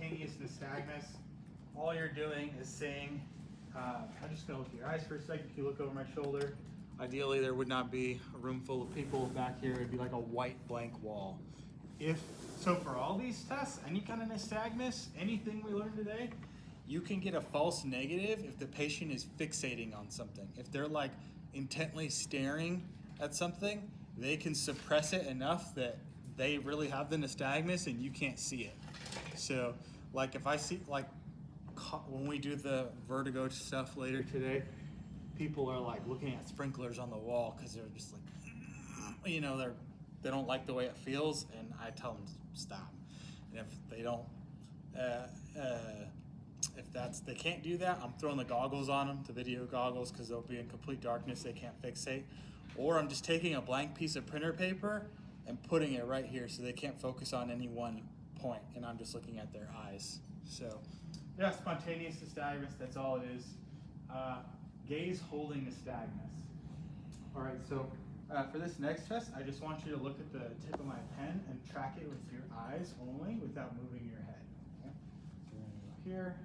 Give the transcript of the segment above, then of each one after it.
spontaneous nystagmus, all you're doing is saying, I'm just going to look at your eyes for a second. If you look over my shoulder, ideally there would not be a room full of people back here. It'd be like a white blank wall. So for all these tests, any kind of nystagmus, anything we learned today, you can get a false negative if the patient is fixating on something. If they're like intently staring at something, they can suppress it enough that they really have the nystagmus and you can't see it. So like if I see, like when we do the vertigo stuff later today, people are like looking at sprinklers on the wall because they're just like, you know, they don't like the way it feels, and I tell them to stop. And if they don't, they can't do that, I'm throwing the goggles on them, the video goggles, because they'll be in complete darkness, they can't fixate. Or I'm just taking a blank piece of printer paper and putting it right here so they can't focus on any one point, and I'm just looking at their eyes. So yeah, spontaneous nystagmus, that's all it is. Gaze holding nystagmus. All right, so for this next test, I just want you to look at the tip of my pen and track it with your eyes only without moving your head. Okay? So we're gonna go here.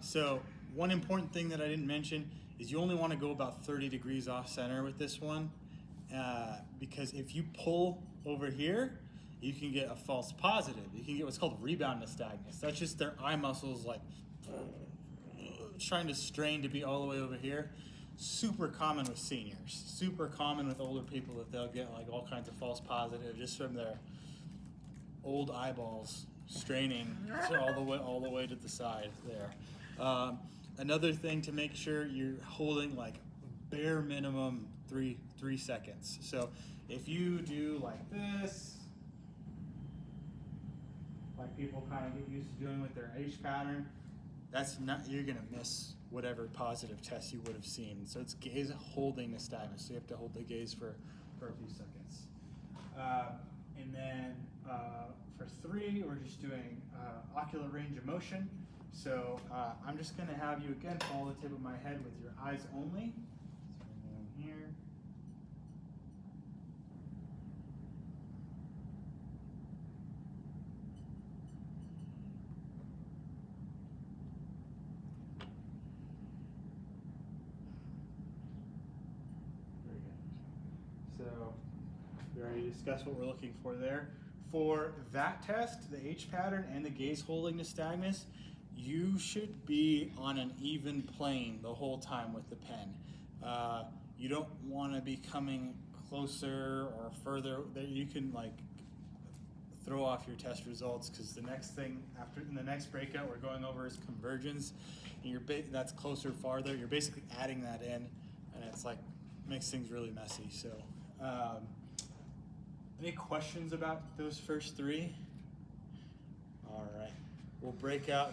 So one important thing that I didn't mention is you only want to go about 30 degrees off center with this one, because if you pull over here, you can get a false positive. You can get what's called rebound nystagmus. That's just their eye muscles like trying to strain to be all the way over here. Super common with seniors, super common with older people, that they'll get like all kinds of false positives just from their old eyeballs straining all the way to the side there. Another thing to make sure you're holding like bare minimum three seconds. So if you do like this, like people kind of get used to doing with their H pattern, you're gonna miss whatever positive test you would have seen. So it's gaze holding nystagmus. So you have to hold the gaze for a few seconds. And then for 3, we're just doing ocular range of motion. So I'm just going to have you again follow the tip of my head with your eyes only. So we're going here. Very good. So we already discussed what we're looking for there. For that test, the H pattern and the gaze holding nystagmus, you should be on an even plane the whole time with the pen. You don't want to be coming closer or further. That you can like throw off your test results, because the next thing in the next breakout we're going over is convergence, and that's closer, farther. You're basically adding that in, and it's like makes things really messy. So. Any questions about those first 3? All right, we'll break out.